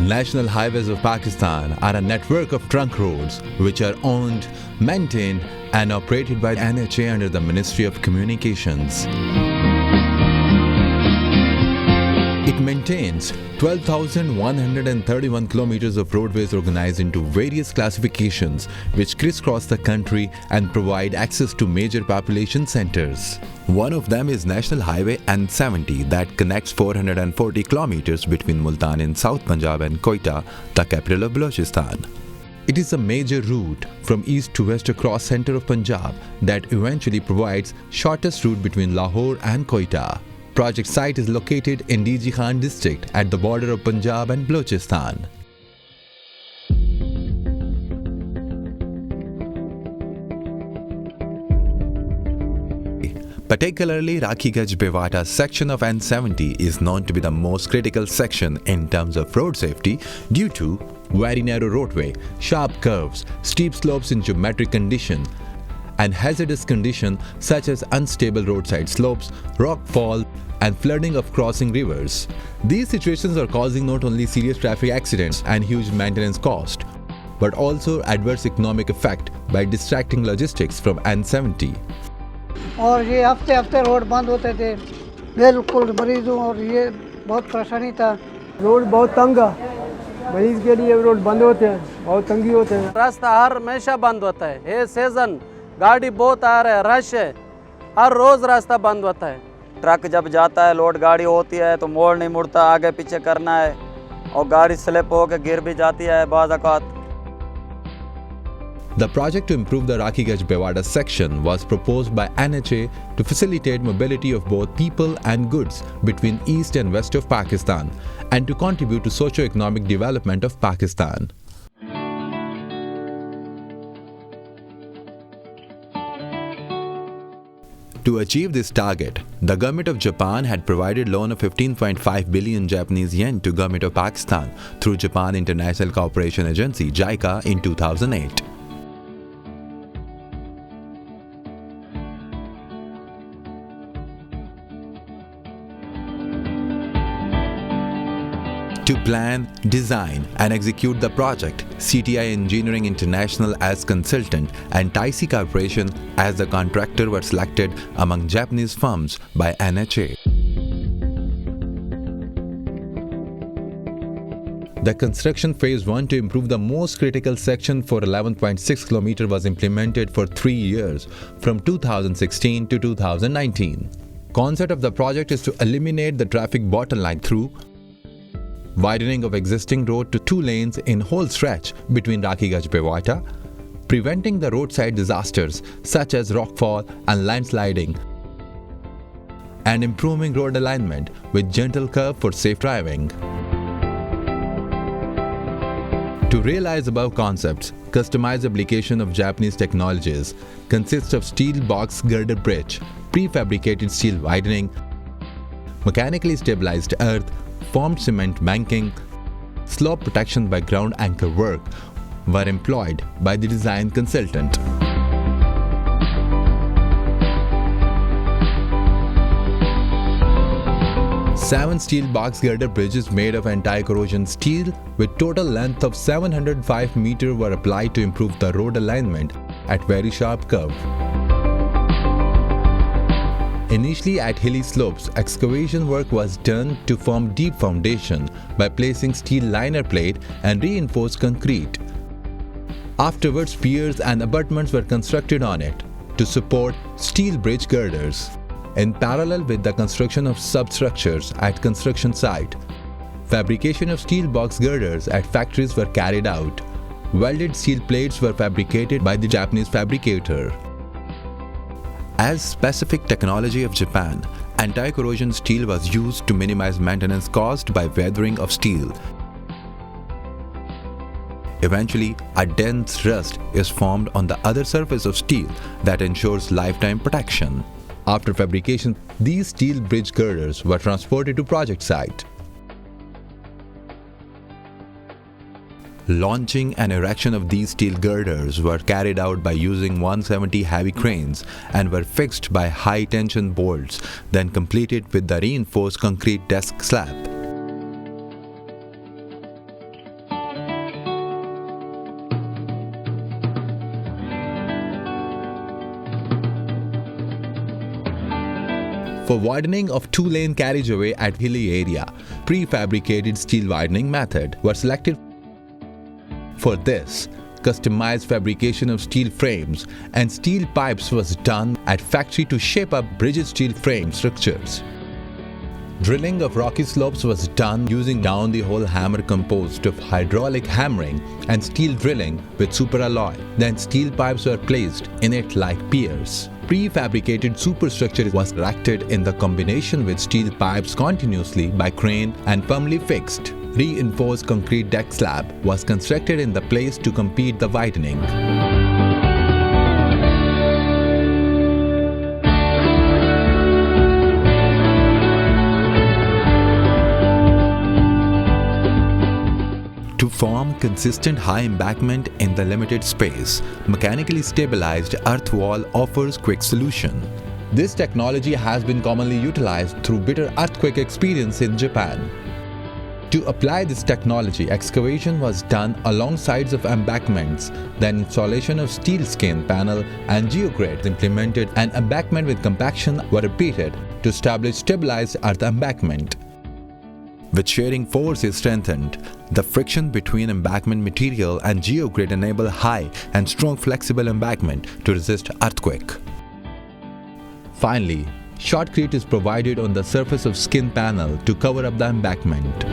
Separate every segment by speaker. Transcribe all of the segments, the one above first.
Speaker 1: National highways of Pakistan are a network of trunk roads which are owned, maintained and operated by NHA under the Ministry of Communications. It maintains 12,131 kilometers of roadways organized into various classifications which crisscross the country and provide access to major population centers. One of them is National Highway N70 that connects 440 kilometers between Multan in South Punjab and Quetta, the capital of Balochistan. It is a major route from east to west across center of Punjab that eventually provides shortest route between Lahore and Quetta. Project site is located in DG Khan district at the border of Punjab and Balochistan. Particularly Rakhigaj-Bewata section of N70 is known to be the most critical section in terms of road safety due to very narrow roadway, sharp curves, steep slopes in geometric condition, and hazardous conditions such as unstable roadside slopes, rock fall, and flooding of crossing rivers. These situations are causing not only serious traffic accidents and huge maintenance cost, but also adverse economic effect by distracting logistics from N70.
Speaker 2: और ये हफ्ते हफ्ते road बंद होते थे, बिल्कुल मरीजों और ये बहुत परेशानी था।
Speaker 3: रोड बहुत तंग है, मरीज के लिए रोड बंद होते हैं, बहुत तंगी होते हैं।
Speaker 4: रास्ता हर हमेशा बंद होता है, ये सीजन गाड़ी बहुत आ रहा है, रश है, हर रोज रास्ता बंद होता है।
Speaker 5: ट्रक जब जाता है, लोड गाड़ी होती है तो मोड़ नहीं मुड़ता, आगे पीछे करना है और गाड़ी स्लिप होकर गिर भी जाती है बाज़ औक़ात।
Speaker 1: The project to improve the Rakhigaj-Bewata section was proposed by NHA to facilitate mobility of both people and goods between east and west of Pakistan and to contribute to socio-economic development of Pakistan. To achieve this target, the government of Japan had provided loan of 15.5 billion Japanese yen to government of Pakistan through Japan International Cooperation Agency (JICA) in 2008. To plan, design and execute the project, CTI Engineering International as consultant and Taisi Corporation as the contractor were selected among Japanese firms by NHA. The construction phase 1 to improve the most critical section for 11.6 km was implemented for 3 years from 2016 to 2019. Concept of the project is to eliminate the traffic bottleneck through widening of existing road to 2 lanes in whole stretch between Rakhigaj-Bewata, preventing the roadside disasters such as rockfall and landsliding, and improving road alignment with gentle curve for safe driving. To realize above concepts, customized application of Japanese technologies consists of steel box girder bridge, prefabricated steel widening, mechanically stabilized earth, formed cement banking, slope protection by ground anchor work were employed by the design consultant. Seven steel box girder bridges made of anti-corrosion steel with total length of 705 meters were applied to improve the road alignment at very sharp curve. Initially at hilly slopes, excavation work was done to form deep foundation by placing steel liner plate and reinforced concrete. Afterwards, piers and abutments were constructed on it to support steel bridge girders. In parallel with the construction of substructures at construction site, fabrication of steel box girders at factories were carried out. Welded steel plates were fabricated by the Japanese fabricator. As specific technology of Japan, anti-corrosion steel was used to minimize maintenance caused by weathering of steel. Eventually, a dense rust is formed on the other surface of steel that ensures lifetime protection. After fabrication, these steel bridge girders were transported to project site. Launching and erection of these steel girders were carried out by using 170 heavy cranes and were fixed by high-tension bolts, then completed with the reinforced concrete desk slab. For widening of two-lane carriageway at hilly area, prefabricated steel widening method was selected. For this, customized fabrication of steel frames and steel pipes was done at factory to shape up rigid steel frame structures. Drilling of rocky slopes was done using down-the-hole hammer composed of hydraulic hammering and steel drilling with superalloy. Then steel pipes were placed in it like piers. Prefabricated superstructure was erected in the combination with steel pipes continuously by crane and firmly fixed. Reinforced concrete deck slab was constructed in the place to complete the widening. To form consistent high embankment in the limited space, mechanically stabilized earth wall offers quick solution. This technology has been commonly utilized through bitter earthquake experience in Japan. To apply this technology, excavation was done along sides of embankments, then installation of steel skin panel and geogrids implemented and embankment with compaction were repeated to establish stabilized earth embankment. With shearing force is strengthened, the friction between embankment material and geogrid enable high and strong flexible embankment to resist earthquake. Finally, shotcrete is provided on the surface of skin panel to cover up the embankment.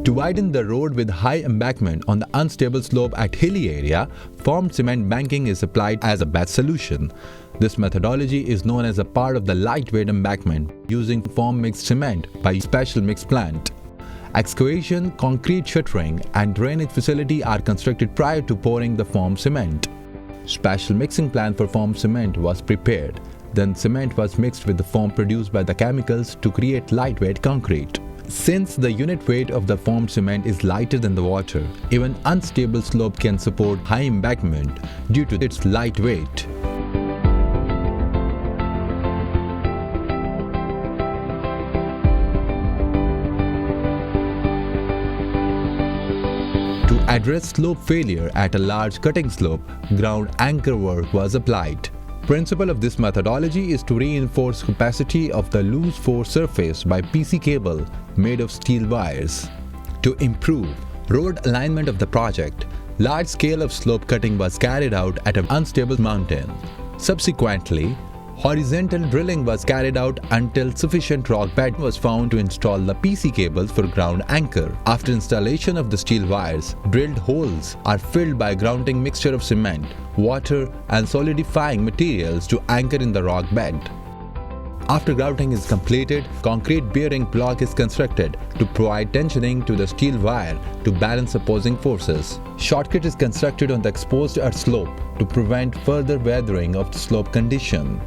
Speaker 1: To widen the road with high embankment on the unstable slope at hilly area, formed cement banking is applied as a best solution. This methodology is known as a part of the lightweight embankment using form mixed cement by special mix plant. Excavation, concrete shuttering and drainage facility are constructed prior to pouring the formed cement. Special mixing plant for formed cement was prepared. Then cement was mixed with the foam produced by the chemicals to create lightweight concrete. Since the unit weight of the formed cement is lighter than the water, even unstable slope can support high embankment due to its light weight. To address slope failure at a large cutting slope, ground anchor work was applied. Principle of this methodology is to reinforce capacity of the loose force surface by PC cable made of steel wires. To improve road alignment of the project, large scale of slope cutting was carried out at an unstable mountain. Subsequently, horizontal drilling was carried out until sufficient rock bed was found to install the PC cables for ground anchor. After installation of the steel wires, drilled holes are filled by grounding mixture of cement, water and solidifying materials to anchor in the rock bed. After grouting is completed, concrete bearing block is constructed to provide tensioning to the steel wire to balance opposing forces. Shotcrete is constructed on the exposed earth slope to prevent further weathering of the slope condition.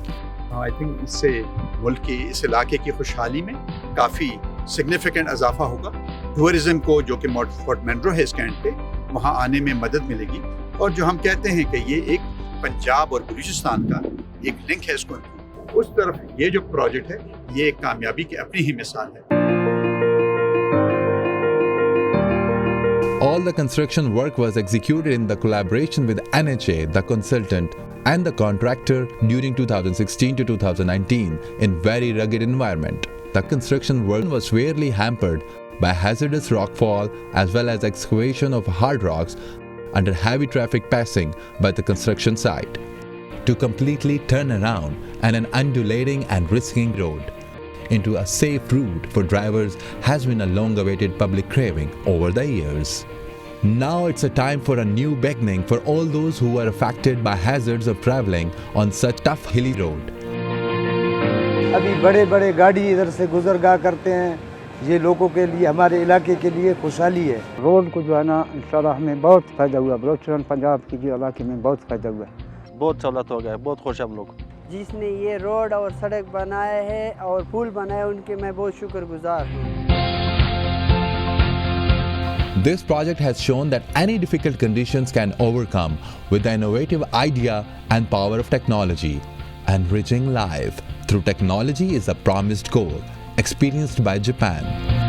Speaker 6: I think इससे मुल्क की इस इलाके की खुशहाली में काफ़ी significant इजाफा होगा। टूरिज्म को जो कि फोर्ट मैंड्रो है इस कैंट पे, वहाँ आने में मदद मिलेगी। और जो हम कहते हैं कि ये एक पंजाब और बलूचिस्तान का एक लिंक है, इसको उस तरफ ये जो प्रोजेक्ट है ये एक कामयाबी की अपनी ही मिसाल है।
Speaker 1: All the construction work was executed in the collaboration with NHA, the consultant, and the contractor during 2016 to 2019 in very rugged environment. The construction work was severely hampered by hazardous rockfall as well as excavation of hard rocks under heavy traffic passing by the construction site. To completely turn around an undulating and risking road into a safe route for drivers has been a long-awaited public craving over the years. Now it's a time for a new beginning for all those who are affected by hazards of traveling on such tough hilly road.
Speaker 3: अभी बड़े-बड़े गाड़ी इधर से गुजरगा करते हैं, ये लोगों के लिए, हमारे इलाके के लिए खुशहाली है।
Speaker 7: रोड को जो है ना इंशाल्लाह हमें बहुत फ़ायदा हुआ, बलूचिस्तान पंजाब के जो इलाके में बहुत फ़ायदा हुआ।
Speaker 4: बहुत सहूलत हो गया, बहुत खुश हम लोग।
Speaker 2: जिसने ये रोड और सड़क बनाए है और पुल बनाए, उनके मैं बहुत शुक्रगुजार हूँ।
Speaker 1: This project has shown that any difficult conditions can overcome with the innovative idea and power of technology. Enriching life through technology is a promised goal experienced by Japan.